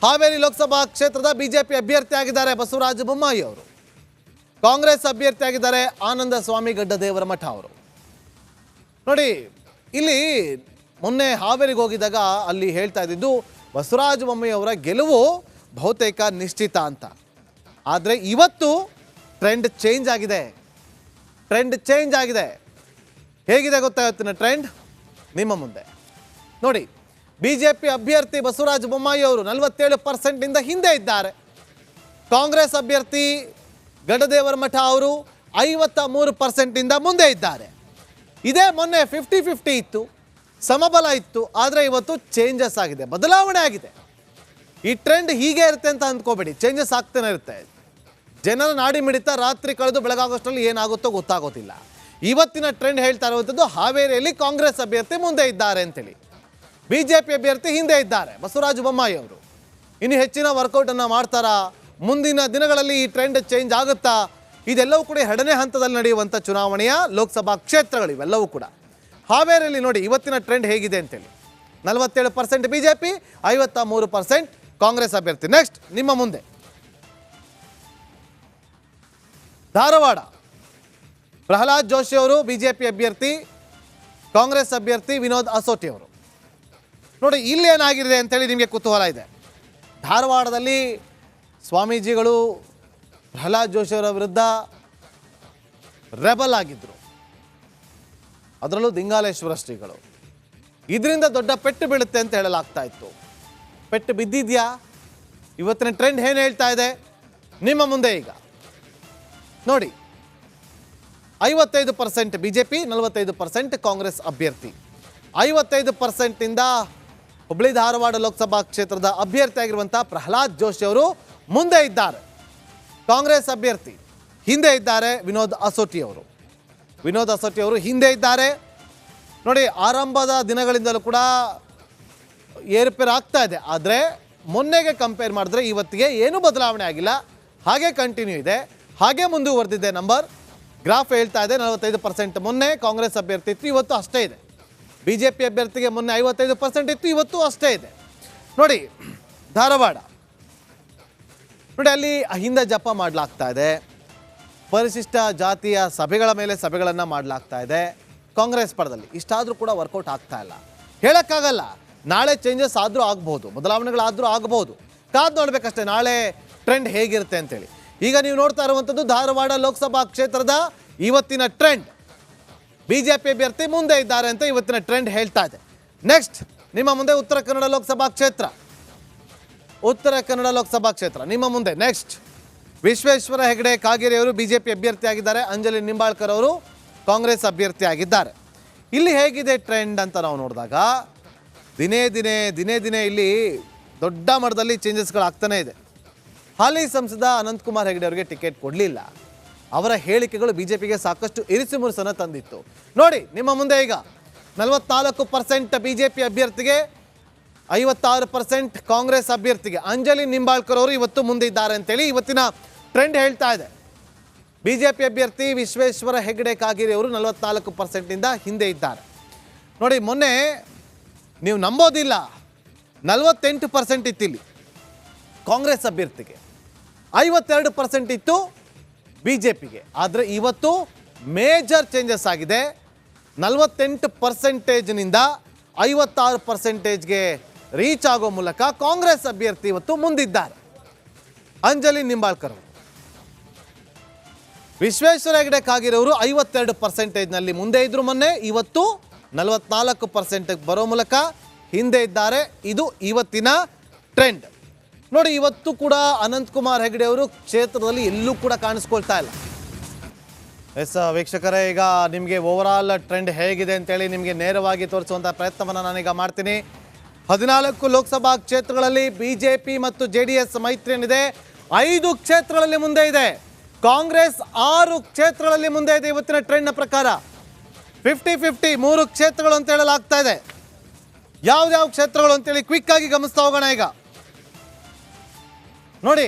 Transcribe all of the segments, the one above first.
ಹಾವೇರಿ ಲೋಕಸಭಾ ಕ್ಷೇತ್ರದ ಬಿಜೆಪಿ ಅಭ್ಯರ್ಥಿ ಆಗಿದ್ದಾರೆ ಬಸವರಾಜ ಬೊಮ್ಮಾಯಿ ಅವರು. ಕಾಂಗ್ರೆಸ್ ಅಭ್ಯರ್ಥಿ ಆಗಿದ್ದಾರೆ ಆನಂದ ಸ್ವಾಮಿ ಗಡ್ಡದೇವರ ಮಠ ಅವರು. ನೋಡಿ, ಇಲ್ಲಿ ಮೊನ್ನೆ ಹಾವೇರಿಗೆ ಹೋಗಿದಾಗ ಅಲ್ಲಿ ಹೇಳ್ತಾ ಇದ್ದಿದ್ದು ಬಸವರಾಜ ಬೊಮ್ಮಾಯಿ ಅವರ ಗೆಲುವು ಬಹುತೇಕ ನಿಶ್ಚಿತ ಅಂತ. ಆದರೆ ಇವತ್ತು ಟ್ರೆಂಡ್ ಚೇಂಜ್ ಆಗಿದೆ. ಹೇಗಿದೆ ಗೊತ್ತಾ ಇವತ್ತಿನ ಟ್ರೆಂಡ್? ನಿಮ್ಮ ಮುಂದೆ ನೋಡಿ. ಬಿಜೆಪಿ ಅಭ್ಯರ್ಥಿ ಬಸವರಾಜ ಬೊಮ್ಮಾಯಿ ಅವರು 47% ಹಿಂದೆ ಇದ್ದಾರೆ. ಕಾಂಗ್ರೆಸ್ ಅಭ್ಯರ್ಥಿ ಗಡ್ಡದೇವರ ಮಠ ಅವರು 53% ಮುಂದೆ ಇದ್ದಾರೆ. ಇದೇ ಮೊನ್ನೆ 50-50 ಇತ್ತು, ಸಮಬಲ ಇತ್ತು. ಆದರೆ ಇವತ್ತು ಚೇಂಜಸ್ ಆಗಿದೆ, ಬದಲಾವಣೆ ಆಗಿದೆ. ಈ ಟ್ರೆಂಡ್ ಹೀಗೆ ಇರುತ್ತೆ ಅಂತ ಅಂದ್ಕೋಬೇಡಿ, ಚೇಂಜಸ್ ಆಗ್ತಾನೆ ಇರುತ್ತೆ. ಜನರ ನಾಡಿ ಮಿಡಿತ ರಾತ್ರಿ ಕಳೆದು ಬೆಳಗಾಗೋಷ್ಟರಲ್ಲಿ ಏನಾಗುತ್ತೋ ಗೊತ್ತಾಗೋದಿಲ್ಲ. ಇವತ್ತಿನ ಟ್ರೆಂಡ್ ಹೇಳ್ತಾ ಇರುವಂಥದ್ದು ಹಾವೇರಿಯಲ್ಲಿ ಕಾಂಗ್ರೆಸ್ ಅಭ್ಯರ್ಥಿ ಮುಂದೆ ಇದ್ದಾರೆ ಅಂತೇಳಿ, ಬಿಜೆಪಿ ಅಭ್ಯರ್ಥಿ ಹಿಂದೆ ಇದ್ದಾರೆ ಬಸವರಾಜ ಬೊಮ್ಮಾಯಿ ಅವರು. ಇನ್ನು ಹೆಚ್ಚಿನ ವರ್ಕೌಟನ್ನು ಮಾಡ್ತಾರಾ? ಮುಂದಿನ ದಿನಗಳಲ್ಲಿ ಈ ಟ್ರೆಂಡ್ ಚೇಂಜ್ ಆಗುತ್ತಾ? ಇದೆಲ್ಲವೂ ಕೂಡ 2ನೇ ಹಂತದಲ್ಲಿ ನಡೆಯುವಂಥ ಚುನಾವಣೆಯ ಲೋಕಸಭಾ ಕ್ಷೇತ್ರಗಳು ಇವೆಲ್ಲವೂ ಕೂಡ. ಹಾವೇರಿಯಲ್ಲಿ ನೋಡಿ ಇವತ್ತಿನ ಟ್ರೆಂಡ್ ಹೇಗಿದೆ ಅಂತೇಳಿ. 47% ಬಿಜೆಪಿ, 53% ಕಾಂಗ್ರೆಸ್ ಅಭ್ಯರ್ಥಿ. ನೆಕ್ಸ್ಟ್ ನಿಮ್ಮ ಮುಂದೆ ಧಾರವಾಡ. ಪ್ರಹ್ಲಾದ್ ಜೋಶಿ ಅವರು ಬಿಜೆಪಿ ಅಭ್ಯರ್ಥಿ, ಕಾಂಗ್ರೆಸ್ ಅಭ್ಯರ್ಥಿ ವಿನೋದ್ ಅಸೋಟಿ ಅವರು. ನೋಡಿ ಇಲ್ಲಿ ಏನಾಗಿದೆ ಅಂತೇಳಿ ನಿಮಗೆ ಕುತೂಹಲ ಇದೆ. ಧಾರವಾಡದಲ್ಲಿ ಸ್ವಾಮೀಜಿಗಳು ಪ್ರಹ್ಲಾದ್ ಜೋಶಿ ಅವರ ವಿರುದ್ಧ ರೆಬಲ್ ಆಗಿದ್ದರು, ಅದರಲ್ಲೂ ದಿಂಗಾಲೇಶ್ವರ ಶ್ರೀಗಳು. ಇದರಿಂದ ದೊಡ್ಡ ಪೆಟ್ಟು ಬೀಳುತ್ತೆ ಅಂತ ಹೇಳಲಾಗ್ತಾ ಇತ್ತು. ಪೆಟ್ಟು ಬಿದ್ದಿದೆಯಾ? ಇವತ್ತಿನ ಟ್ರೆಂಡ್ ಏನು ಹೇಳ್ತಾ ಇದೆ ನಿಮ್ಮ ಮುಂದೆ ಈಗ ನೋಡಿ. 55% ಬಿಜೆಪಿ, 45% ಕಾಂಗ್ರೆಸ್ ಅಭ್ಯರ್ಥಿ. 55% ಹುಬ್ಬಳ್ಳಿ ಧಾರವಾಡ ಲೋಕಸಭಾ ಕ್ಷೇತ್ರದ ಅಭ್ಯರ್ಥಿ ಆಗಿರುವಂಥ ಪ್ರಹ್ಲಾದ್ ಜೋಶಿ ಅವರು ಮುಂದೆ ಇದ್ದಾರೆ. ಕಾಂಗ್ರೆಸ್ ಅಭ್ಯರ್ಥಿ ಹಿಂದೆ ಇದ್ದಾರೆ ವಿನೋದ್ ಅಸೋಟಿ ಅವರು ಹಿಂದೆ ಇದ್ದಾರೆ. ನೋಡಿ, ಆರಂಭದ ದಿನಗಳಿಂದಲೂ ಕೂಡ ಏರುಪೇರು ಆಗ್ತಾ ಇದೆ. ಆದರೆ ಮೊನ್ನೆಗೆ ಕಂಪೇರ್ ಮಾಡಿದ್ರೆ ಇವತ್ತಿಗೆ ಏನೂ ಬದಲಾವಣೆ ಆಗಿಲ್ಲ, ಹಾಗೆ ಕಂಟಿನ್ಯೂ ಇದೆ, ಹಾಗೆ ಮುಂದುವರೆದಿದೆ. ನಂಬರ್ ಗ್ರಾಫ್ ಹೇಳ್ತಾ ಇದೆ 45% ಮೊನ್ನೆ ಕಾಂಗ್ರೆಸ್ ಅಭ್ಯರ್ಥಿ ಇತ್ತು, ಇವತ್ತು ಅಷ್ಟೇ ಇದೆ. ಬಿಜೆಪಿ ಅಭ್ಯರ್ಥಿಗೆ ಮೊನ್ನೆ 55% ಇತ್ತು, ಇವತ್ತು ಅಷ್ಟೇ ಇದೆ. ನೋಡಿ ಧಾರವಾಡ ನೋಡಿ, ಅಲ್ಲಿ ಅಹಿಂದ ಜಪ ಮಾಡಲಾಗ್ತಾ ಇದೆ, ಪರಿಶಿಷ್ಟ ಜಾತಿಯ ಸಭೆಗಳ ಮೇಲೆ ಸಭೆಗಳನ್ನು ಮಾಡಲಾಗ್ತಾ ಇದೆ ಕಾಂಗ್ರೆಸ್ ಪರದಲ್ಲಿ. ಇಷ್ಟಾದರೂ ಕೂಡ ವರ್ಕೌಟ್ ಆಗ್ತಾ ಇಲ್ಲ. ಹೇಳೋಕ್ಕಾಗಲ್ಲ, ನಾಳೆ ಚೇಂಜಸ್ ಆದರೂ ಆಗ್ಬೋದು, ಬದಲಾವಣೆಗಳಾದರೂ ಆಗ್ಬೋದು. ಕಾದು ನೋಡಬೇಕಷ್ಟೇ ನಾಳೆ ಟ್ರೆಂಡ್ ಹೇಗಿರುತ್ತೆ ಅಂತೇಳಿ. ಈಗ ನೀವು ನೋಡ್ತಾ ಇರುವಂಥದ್ದು ಧಾರವಾಡ ಲೋಕಸಭಾ ಕ್ಷೇತ್ರದ ಇವತ್ತಿನ ಟ್ರೆಂಡ್. ಬಿಜೆಪಿ ಅಭ್ಯರ್ಥಿ ಮುಂದೆ ಇದ್ದಾರೆ ಅಂತ ಇವತ್ತಿನ ಟ್ರೆಂಡ್ ಹೇಳ್ತಾ ಇದೆ. ನೆಕ್ಸ್ಟ್ ನಿಮ್ಮ ಮುಂದೆ ಉತ್ತರ ಕನ್ನಡ ಲೋಕಸಭಾ ಕ್ಷೇತ್ರ ನಿಮ್ಮ ಮುಂದೆ. ನೆಕ್ಸ್ಟ್ ವಿಶ್ವೇಶ್ವರ ಹೆಗಡೆ ಕಾಗೇರಿ ಅವರು ಬಿಜೆಪಿ ಅಭ್ಯರ್ಥಿ ಆಗಿದ್ದಾರೆ, ಅಂಜಲಿ ನಿಂಬಾಳ್ಕರ್ ಅವರು ಕಾಂಗ್ರೆಸ್ ಅಭ್ಯರ್ಥಿ ಆಗಿದ್ದಾರೆ. ಇಲ್ಲಿ ಹೇಗಿದೆ ಟ್ರೆಂಡ್ ಅಂತ ನಾವು ನೋಡಿದಾಗ ದಿನೇ ದಿನೇ ಇಲ್ಲಿ ದೊಡ್ಡ ಮಟ್ಟದಲ್ಲಿ ಚೇಂಜಸ್ಗಳಾಗ್ತಾನೇ ಇದೆ. ಹಾಲಿ ಸಂಸದ ಅನಂತಕುಮಾರ್ ಹೆಗಡೆ ಅವರಿಗೆ ಟಿಕೆಟ್ ಕೊಡಲಿಲ್ಲ. ಅವರ ಹೇಳಿಕೆಗಳು ಬಿಜೆಪಿಗೆ ಸಾಕಷ್ಟು ಇರಿಸು ಮುರುಸನ್ನು ತಂದಿತ್ತು. ನೋಡಿ ನಿಮ್ಮ ಮುಂದೆ ಈಗ 44% ಬಿಜೆಪಿ ಅಭ್ಯರ್ಥಿಗೆ, 56% ಕಾಂಗ್ರೆಸ್ ಅಭ್ಯರ್ಥಿಗೆ. ಅಂಜಲಿ ನಿಂಬಾಳ್ಕರ್ ಅವರು ಇವತ್ತು ಮುಂದೆ ಇದ್ದಾರೆ ಅಂತೇಳಿ ಇವತ್ತಿನ ಟ್ರೆಂಡ್ ಹೇಳ್ತಾ ಇದೆ. ಬಿಜೆಪಿ ಅಭ್ಯರ್ಥಿ ವಿಶ್ವೇಶ್ವರ ಹೆಗಡೆ ಕಾಗೇರಿ ಅವರು 44% ಹಿಂದೆ ಇದ್ದಾರೆ. ನೋಡಿ, ಮೊನ್ನೆ ನೀವು ನಂಬೋದಿಲ್ಲ 48% ಇತ್ತು ಇಲ್ಲಿ ಕಾಂಗ್ರೆಸ್ ಅಭ್ಯರ್ಥಿಗೆ, 52% ಇತ್ತು ಬಿಜೆಪಿಗೆ. ಆದರೆ ಇವತ್ತು ಮೇಜರ್ ಚೇಂಜಸ್ ಆಗಿದೆ. 48%ನಿಂದ 56%ಗೆ ರೀಚ್ ಆಗೋ ಮೂಲಕ ಕಾಂಗ್ರೆಸ್ ಅಭ್ಯರ್ಥಿ ಇವತ್ತು ಮುಂದಿದ್ದಾರೆ ಅಂಜಲಿ ನಿಂಬಾಳ್ಕರ್ ಅವರು. ವಿಶ್ವೇಶ್ವರ ಹೆಗಡೆ ಕಾಗೇರಿ ಅವರು 52%ನಲ್ಲಿ ಮುಂದೆ ಇದ್ರು ಮೊನ್ನೆ, ಇವತ್ತು 44%ಗೆ ಬರೋ ಮೂಲಕ ಹಿಂದೆ ಇದ್ದಾರೆ. ಇದು ಇವತ್ತಿನ ಟ್ರೆಂಡ್. ನೋಡಿ, ಇವತ್ತು ಕೂಡ ಅನಂತಕುಮಾರ್ ಹೆಗಡೆ ಅವರು ಕ್ಷೇತ್ರದಲ್ಲಿ ಎಲ್ಲೂ ಕೂಡ ಕಾಣಿಸ್ಕೊಳ್ತಾ ಇಲ್ಲ. ಎಸ್ ವೀಕ್ಷಕರೇ, ಈಗ ನಿಮಗೆ ಓವರಾಲ್ ಟ್ರೆಂಡ್ ಹೇಗಿದೆ ಅಂತೇಳಿ ನಿಮಗೆ ನೇರವಾಗಿ ತೋರಿಸುವಂಥ ಪ್ರಯತ್ನವನ್ನು ನಾನೀಗ ಮಾಡ್ತೀನಿ. 14 ಲೋಕಸಭಾ ಕ್ಷೇತ್ರಗಳಲ್ಲಿ ಬಿಜೆಪಿ ಮತ್ತು JDS ಮೈತ್ರಿ ಏನಿದೆ 5 ಕ್ಷೇತ್ರಗಳಲ್ಲಿ ಮುಂದೆ ಇದೆ. ಕಾಂಗ್ರೆಸ್ 6 ಕ್ಷೇತ್ರಗಳಲ್ಲಿ ಮುಂದೆ ಇದೆ. ಇವತ್ತಿನ ಟ್ರೆಂಡ್ನ ಪ್ರಕಾರ 50-50 3 ಕ್ಷೇತ್ರಗಳು ಅಂತ ಹೇಳಲಾಗ್ತಾ ಇದೆ. ಯಾವ್ಯಾವ ಕ್ಷೇತ್ರಗಳು ಅಂತೇಳಿ ಕ್ವಿಕ್ ಆಗಿ ಗಮನಿಸ್ತಾ ಹೋಗೋಣ. ಈಗ ನೋಡಿ,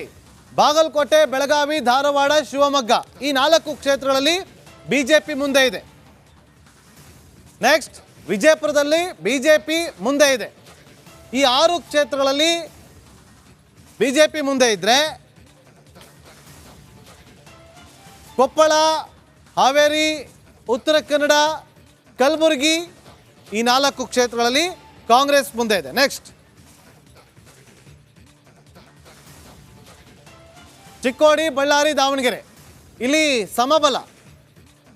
ಬಾಗಲಕೋಟೆ, ಬೆಳಗಾವಿ, ಧಾರವಾಡ, ಶಿವಮೊಗ್ಗ ಈ 4 ಕ್ಷೇತ್ರಗಳಲ್ಲಿ ಬಿಜೆಪಿ ಮುಂದೆ ಇದೆ. ನೆಕ್ಸ್ಟ್ ವಿಜಯಪುರದಲ್ಲಿ ಬಿಜೆಪಿ ಮುಂದೆ ಇದೆ. ಈ 6 ಕ್ಷೇತ್ರಗಳಲ್ಲಿ ಬಿಜೆಪಿ ಮುಂದೆ ಇದ್ರೆ ಕೊಪ್ಪಳ, ಹಾವೇರಿ, ಉತ್ತರ ಕನ್ನಡ, ಕಲಬುರಗಿ ಈ 4 ಕ್ಷೇತ್ರಗಳಲ್ಲಿ ಕಾಂಗ್ರೆಸ್ ಮುಂದೆ ಇದೆ. ನೆಕ್ಸ್ಟ್ ಚಿಕ್ಕೋಡಿ, ಬಳ್ಳಾರಿ, ದಾವಣಗೆರೆ ಇಲ್ಲಿ ಸಮಬಲ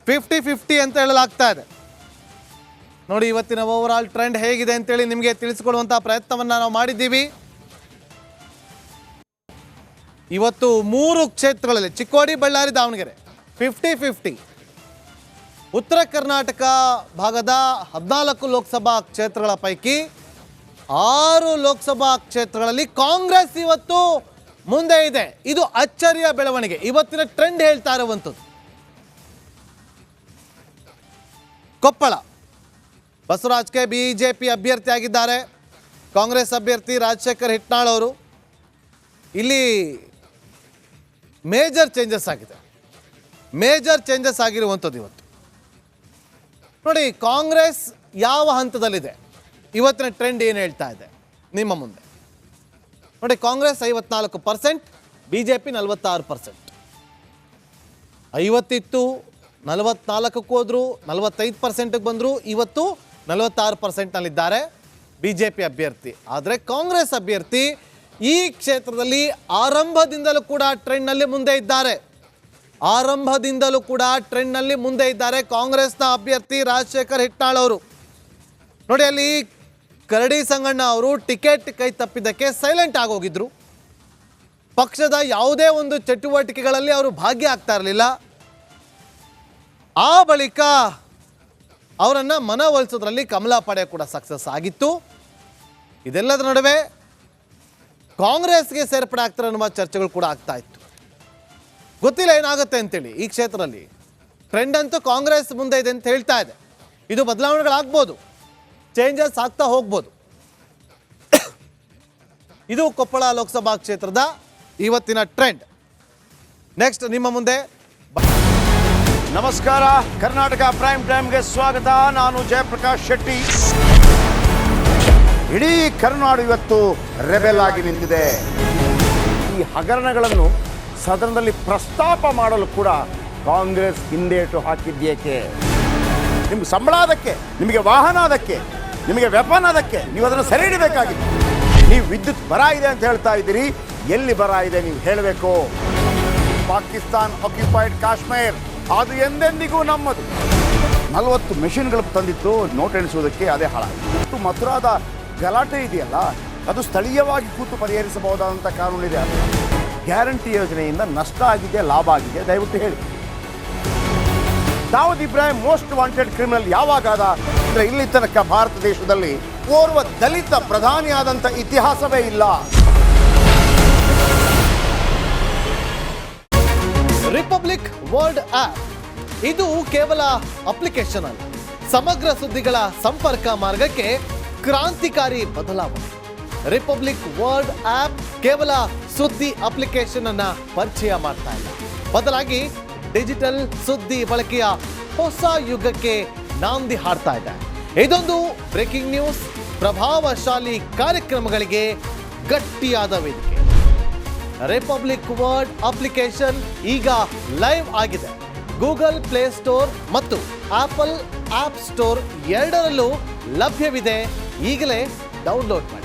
50-50 ಅಂತ ಹೇಳಲಾಗ್ತಾ ಇದೆ. ನೋಡಿ ಇವತ್ತಿನ ಓವರ್ ಆಲ್ ಟ್ರೆಂಡ್ ಹೇಗಿದೆ ಅಂತೇಳಿ ನಿಮಗೆ ತಿಳಿಸಿಕೊಡುವಂಥ ಪ್ರಯತ್ನವನ್ನು ನಾವು ಮಾಡಿದ್ದೀವಿ. ಇವತ್ತು 3 ಕ್ಷೇತ್ರಗಳಲ್ಲಿ ಚಿಕ್ಕೋಡಿ, ಬಳ್ಳಾರಿ, ದಾವಣಗೆರೆ 50-50. ಉತ್ತರ ಕರ್ನಾಟಕ ಭಾಗದ 14 ಲೋಕಸಭಾ ಕ್ಷೇತ್ರಗಳ ಪೈಕಿ 6 ಲೋಕಸಭಾ ಕ್ಷೇತ್ರಗಳಲ್ಲಿ ಕಾಂಗ್ರೆಸ್ ಇವತ್ತು ಮುಂದೆ ಇದೆ. ಇದು ಅಚ್ಚರಿಯ ಬೆಳವಣಿಗೆ, ಇವತ್ತಿನ ಟ್ರೆಂಡ್ ಹೇಳ್ತಾ ಇರುವಂಥದ್ದು. ಕೊಪ್ಪಳ ಬಸವರಾಜ್ಗೆ ಬಿಜೆಪಿ ಅಭ್ಯರ್ಥಿ ಆಗಿದ್ದಾರೆ. ಕಾಂಗ್ರೆಸ್ ಅಭ್ಯರ್ಥಿ ರಾಜಶೇಖರ್ ಹಿಟ್ನಾಳ್ ಅವರು. ಇಲ್ಲಿ ಮೇಜರ್ ಚೇಂಜಸ್ ಆಗಿದೆ. ಮೇಜರ್ ಚೇಂಜಸ್ ಆಗಿರುವಂಥದ್ದು ಇವತ್ತು. ನೋಡಿ ಕಾಂಗ್ರೆಸ್ ಯಾವ ಹಂತದಲ್ಲಿದೆ, ಇವತ್ತಿನ ಟ್ರೆಂಡ್ ಏನು ಹೇಳ್ತಾ ಇದೆ ನಿಮ್ಮ ಮುಂದೆ ನೋಡಿ. ಕಾಂಗ್ರೆಸ್ 54%, ಬಿಜೆಪಿ 46%. 50 ಇತ್ತು, 44ಕ್ಕೆ ಹೋದ್ರು, 45%ಗೆ ಬಂದರು. ಇವತ್ತು 46%ನಲ್ಲಿದ್ದಾರೆ ಬಿಜೆಪಿ ಅಭ್ಯರ್ಥಿ. ಆದರೆ ಕಾಂಗ್ರೆಸ್ ಅಭ್ಯರ್ಥಿ ಈ ಕ್ಷೇತ್ರದಲ್ಲಿ ಆರಂಭದಿಂದಲೂ ಕೂಡ ಟ್ರೆಂಡ್ನಲ್ಲಿ ಮುಂದೆ ಇದ್ದಾರೆ. ಮುಂದೆ ಇದ್ದಾರೆ ಕಾಂಗ್ರೆಸ್ನ ಅಭ್ಯರ್ಥಿ ರಾಜಶೇಖರ್ ಹಿಟ್ನಾಳ್ ಅವರು. ನೋಡಿ ಅಲ್ಲಿ ಕರಡಿ ಸಂಗಣ್ಣ ಅವರು ಟಿಕೆಟ್ ಕೈ ತಪ್ಪಿದ್ದಕ್ಕೆ ಸೈಲೆಂಟ್ ಆಗೋಗಿದ್ರು. ಪಕ್ಷದ ಯಾವುದೇ ಒಂದು ಚಟುವಟಿಕೆಗಳಲ್ಲಿ ಅವರು ಭಾಗ್ಯ ಆಗ್ತಾ ಇರಲಿಲ್ಲ. ಆ ಬಳಿಕ ಅವರನ್ನು ಮನವೊಲಿಸೋದ್ರಲ್ಲಿ ಕಮಲಾ ಪಡೆ ಕೂಡ ಸಕ್ಸಸ್ ಆಗಿತ್ತು. ಇದೆಲ್ಲದರ ನಡುವೆ ಕಾಂಗ್ರೆಸ್ಗೆ ಸೇರ್ಪಡೆ ಆಗ್ತಾರೆ ಅನ್ನುವ ಚರ್ಚೆಗಳು ಕೂಡ ಆಗ್ತಾ ಇತ್ತು. ಗೊತ್ತಿಲ್ಲ ಏನಾಗುತ್ತೆ ಅಂತೇಳಿ. ಈ ಕ್ಷೇತ್ರದಲ್ಲಿ ಟ್ರೆಂಡ್ ಅಂತೂ ಕಾಂಗ್ರೆಸ್ ಮುಂದೆ ಇದೆ ಅಂತ ಹೇಳ್ತಾ ಇದೆ. ಇದು ಬದಲಾವಣೆಗಳಾಗ್ಬೋದು, ಚೇಂಜಸ್ ಆಗ್ತಾ ಹೋಗ್ಬೋದು. ಇದು ಕೊಪ್ಪಳ ಲೋಕಸಭಾ ಕ್ಷೇತ್ರದ ಇವತ್ತಿನ ಟ್ರೆಂಡ್. ನೆಕ್ಸ್ಟ್ ನಿಮ್ಮ ಮುಂದೆ. ನಮಸ್ಕಾರ, ಕರ್ನಾಟಕ ಪ್ರೈಮ್ ಟೈಮ್ಗೆ ಸ್ವಾಗತ. ನಾನು ಜಯಪ್ರಕಾಶ್ ಶೆಟ್ಟಿ. ಇಡೀ ಕರ್ನಾಡು ಇವತ್ತು ರೆಬೆಲ್ ಆಗಿ ನಿಂತಿದೆ. ಈ ಹಗರಣಗಳನ್ನು ಸದನದಲ್ಲಿ ಪ್ರಸ್ತಾಪ ಮಾಡಲು ಕೂಡ ಕಾಂಗ್ರೆಸ್ ಹಿಂದೇಟು ಹಾಕಿದ್ದೇಕೆ? ನಿಮ್ಗೆ ಸಂಬಳ ಅದಕ್ಕೆ, ನಿಮಗೆ ವಾಹನ ಅದಕ್ಕೆ, ನಿಮಗೆ ವೆಪನ್ ಅದಕ್ಕೆ, ನೀವು ಅದನ್ನು ಸೆರೆ ಹಿಡಿಬೇಕಾಗಿದೆ. ನೀವು ವಿದ್ಯುತ್ ಬರ ಇದೆ ಅಂತ ಹೇಳ್ತಾ ಇದ್ದೀರಿ, ಎಲ್ಲಿ ಬರ ಇದೆ ನೀವು ಹೇಳಬೇಕು. ಪಾಕಿಸ್ತಾನ್ ಆಕ್ಯುಪೈಡ್ ಕಾಶ್ಮೀರ್ ಅದು ಎಂದೆಂದಿಗೂ ನಮ್ಮದು. 40 ಮೆಷಿನ್ಗಳು ತಂದಿತ್ತು ನೋಟ್ ಎಣಿಸುವುದಕ್ಕೆ, ಅದೇ ಹಾಳಾಯಿತು. ಮಥುರಾದ ಗಲಾಟೆ ಇದೆಯಲ್ಲ, ಅದು ಸ್ಥಳೀಯವಾಗಿ ಕೂತು ಪರಿಹರಿಸಬಹುದಾದಂಥ ಕಾನೂನಿದೆ. ಗ್ಯಾರಂಟಿ ಯೋಜನೆಯಿಂದ ನಷ್ಟ ಆಗಿದೆ, ಲಾಭ ಆಗಿದೆ, ದಯವಿಟ್ಟು ಹೇಳಿ. Dawood Ibrahim most wanted criminal ಯಾವಾಗಾದ ಅಂದರೆ ಇಲ್ಲಿ ತನಕ ಭಾರತ ದೇಶದಲ್ಲಿ ಓರ್ವ ದಲಿತ ಪ್ರಧಾನಿಯಾದಂಥ ಇತಿಹಾಸವೇ ಇಲ್ಲ. ರಿಪಬ್ಲಿಕ್ ವರ್ಲ್ಡ್ ಆಪ್ ಇದು ಕೇವಲ ಅಪ್ಲಿಕೇಶನ್ ಅಲ್ಲ, ಸಮಗ್ರ ಸುದ್ದಿಗಳ ಸಂಪರ್ಕ ಮಾರ್ಗಕ್ಕೆ ಕ್ರಾಂತಿಕಾರಿ ಬದಲಾವಣೆ. ರಿಪಬ್ಲಿಕ್ ವರ್ಲ್ಡ್ ಆಪ್ ಕೇವಲ ಸುದ್ದಿ ಅಪ್ಲಿಕೇಶನ್ ಅನ್ನ ಪರಿಚಯ ಮಾಡ್ತಾ ಇಲ್ಲ, ಬದಲಾಗಿ ಡಿಜಿಟಲ್ ಸುದ್ದಿ ಬಳಕೆಯ ಹೊಸ ಯುಗಕ್ಕೆ ನಾಂದಿ ಹಾಡ್ತಾ ಇದೆ. ಇದೊಂದು ಬ್ರೇಕಿಂಗ್ ನ್ಯೂಸ್, ಪ್ರಭಾವಶಾಲಿ ಕಾರ್ಯಕ್ರಮಗಳಿಗೆ ಗಟ್ಟಿಯಾದ ವೇದಿಕೆ. ರಿಪಬ್ಲಿಕ್ ವರ್ಲ್ಡ್ ಅಪ್ಲಿಕೇಶನ್ ಈಗ ಲೈವ್ ಆಗಿದೆ. ಗೂಗಲ್ ಪ್ಲೇ ಸ್ಟೋರ್ ಮತ್ತು ಆಪಲ್ ಆಪ್ ಸ್ಟೋರ್ ಎರಡರಲ್ಲೂ ಲಭ್ಯವಿದೆ. ಈಗಲೇ ಡೌನ್ಲೋಡ್ ಮಾಡಿ.